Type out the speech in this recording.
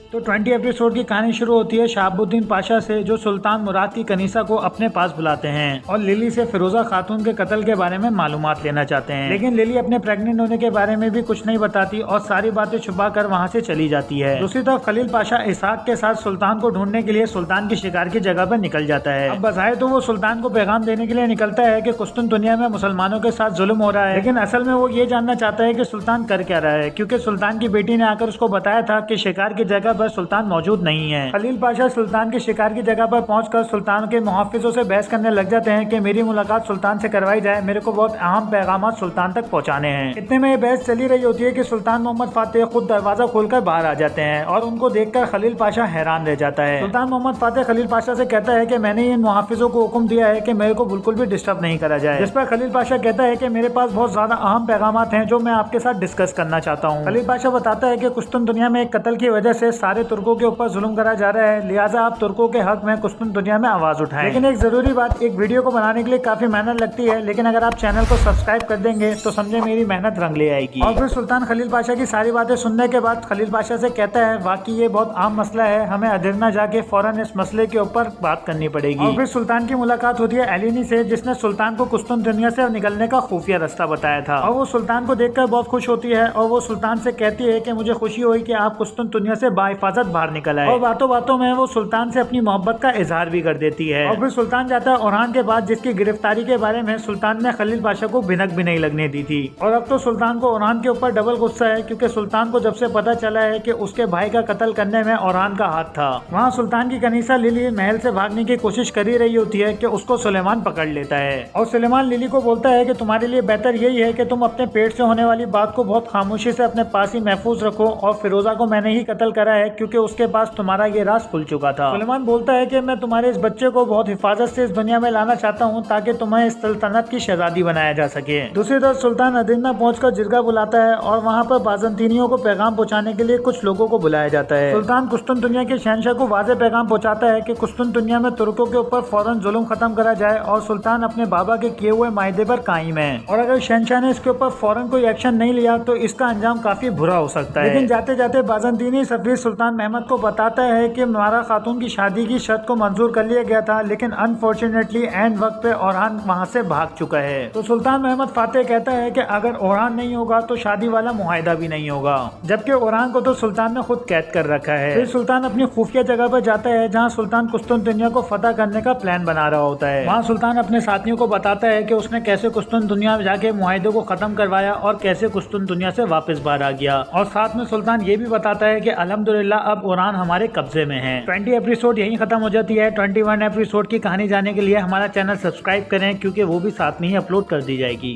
तो 20 एपिसोड की कहानी शुरू होती है शहाबुद्दीन पाशा से, जो सुल्तान मुराद की कनीसा को अपने पास बुलाते हैं और लिली से फिरोजा खातून के कत्ल के बारे में मालूमात लेना चाहते हैं। लेकिन लिली अपने प्रेग्नेंट होने के बारे में भी कुछ नहीं बताती और सारी बातें छुपा कर वहाँ से चली जाती है। दूसरी तरफ खलील पाशा इसहाक के साथ सुल्तान को ढूंढने के लिए सुल्तान की शिकार की जगह पर निकल जाता है। अब बजाय तो वो सुल्तान को पैगाम देने के लिए निकलता है कि कुस्तुनतुनिया में मुसलमानों के साथ जुल्म हो रहा है, लेकिन असल में वो ये जानना चाहता है कि सुल्तान कर क्या रहा है, क्योंकि सुल्तान की बेटी ने आकर उसको बताया था कि शिकार की जगह पर सुल्तान मौजूद नहीं है। खलील पाशा सुल्तान की शिकार की जगह पर पहुंचकर सुल्तान के मुहाफिजों से बहस करने लग जाते हैं कि मेरी मुलाकात सुल्तान से करवाई जाए, मेरे को बहुत अहम पैगाम सुल्तान तक पहुंचाने हैं। इतने में ये बहस चली रही होती है कि सुल्तान मोहम्मद फातेह खुद दरवाजा खोलकर बाहर आ जाते हैं और उनको देखकर खलील पाशा हैरान रह जाता है। सुल्तान मोहम्मद फातेह खलील पाशा से कहता है कि मैंने इन मुहाफिजों को हुक्म दिया है कि मेरे को बिल्कुल भी डिस्टर्ब नहीं करा जाए, जिस पर खलील पाशा कहता है कि मेरे पास बहुत ज्यादा अहम पैगाम हैं जो मैं आपके साथ डिस्कस करना चाहता हूँ। खलील पाशा बताता है कि कुस्तुनतुनिया में एक कत्ल की वजह से सारे तुर्कों के ऊपर जुल्म करा जा रहा है, लिहाजा आप तुर्कों के हक में कुस्तुनतुनिया में आवाज उठाएं। लेकिन एक जरूरी बात, एक वीडियो को बनाने के लिए काफी मेहनत लगती है, लेकिन अगर आप चैनल को सब्सक्राइब कर देंगे तो समझे मेरी मेहनत रंग ले आएगी। और फिर सुल्तान खलील पाशा की सारी बातें सुनने के बाद खलील पाशा से कहता है वाकई ये बहुत आम मसला है, हमें अदिरना जाके फौरन इस मसले के ऊपर बात करनी पड़ेगी। और फिर सुल्तान की मुलाकात होती है एलिनी से, जिसने सुल्तान को कुस्तुनतुनिया से निकलने का खुफिया रास्ता बताया था। और वो सुल्तान को देखकर बहुत खुश होती है और वो सुल्तान से कहती है कि मुझे खुशी हुई कि आप कुस्तुनतुनिया से बाहिफाजत बाहर निकल आए। और बातों बातों में वो सुल्तान से अपनी मोहब्बत का इजहार भी कर देती है। और फिर सुल्तान जाता है ओरान के बाद, जिसकी गिरफ्तारी के बारे में सुल्तान ने खलील पाशा को भिनक भी नहीं लगने दी थी। और अब तो सुल्तान को ओरान के ऊपर डबल गुस्सा है, क्योंकि सुल्तान को जब से पता चला है कि उसके भाई का कत्ल करने में ओरान का हाथ था। वहाँ सुल्तान की कनीसा लिली महल से भागने की कोशिश कर ही रही होती है कि उसको सुलेमान पकड़ लेता है और सुलेमान लिली को बोलता है कि तुम्हारे लिए बेहतर यही है कि तुम अपने पेट से होने वाली बात को बहुत खामोशी से अपने पास ही महफूज रखो, और फिरोजा को मैंने ही कत्ल करा है क्योंकि उसके पास तुम्हारा ये राज खुल चुका था। सुलेमान बोलता है कि मैं तुम्हारे इस बच्चे को बहुत हिफाजत से इस दुनिया में लाना चाहता हूँ ताकि तुम्हें इस सल्तनत की शहजादी बनाया जा सके। दूसरी तरफ सुल्तान अदिरना पहुंचकर जिरगा बुलाता है और वहाँ पर बाज़ंतीनियों को पैगाम पहुँचाने के लिए कुछ लोगों को बुलाया जाता है। सुल्तान कुस्तुनतुनिया के शहंशाह को वाज़ेह पैगाम पहुँचाता है कि कुस्तुनतुनिया में तुर्कों के ऊपर फौरन जुल्म खत्म करा जाए और सुल्तान अपने बाबा के किए हुए मायदे पर कायम है, और अगर शहंशाह ने इसके ऊपर फौरन कोई एक्शन नहीं लिया तो इसका अंजाम काफी बुरा हो सकता है। लेकिन जाते जाते बाज़ंतीनी सफीर सुल्तान महमद को बताता है कि मारा खातून की शादी की शर्त को मंजूर कर लिया गया था, लेकिन अनफॉर्चुनेटली एंड वक्त पे ओरान वहाँ से भाग चुका है। तो सुल्तान महमद फातेह कहता है कि अगर ओरान नहीं होगा तो शादी वाला मुआहिदा भी नहीं होगा, जबकि ओरान को तो सुल्तान ने खुद कैद कर रखा है। फिर सुल्तान अपनी खुफिया जगह पर जाता है जहाँ सुल्तान कुस्तुनतुनिया को फतह करने का प्लान बना रहा होता है। वहाँ सुल्तान अपने साथियों को बताता है कि उसने कैसे कुस्तुनतुनिया जाके मुआहिदे को खत्म करवाया और कैसे कुस्तुनतुनिया से वापस बाहर आ गया, और साथ में सुल्तान ये भी बताता है कि अल्हम्दुलिल्लाह अब ओरान हमारे कब्जे में है। 20 एपिसोड यहीं खत्म हो जाती है। 21 एपिसोड की कहानी जानने के लिए हमारा चैनल सब्सक्राइब करें, क्योंकि वो भी साथ में ही अपलोड कर दी जाएगी।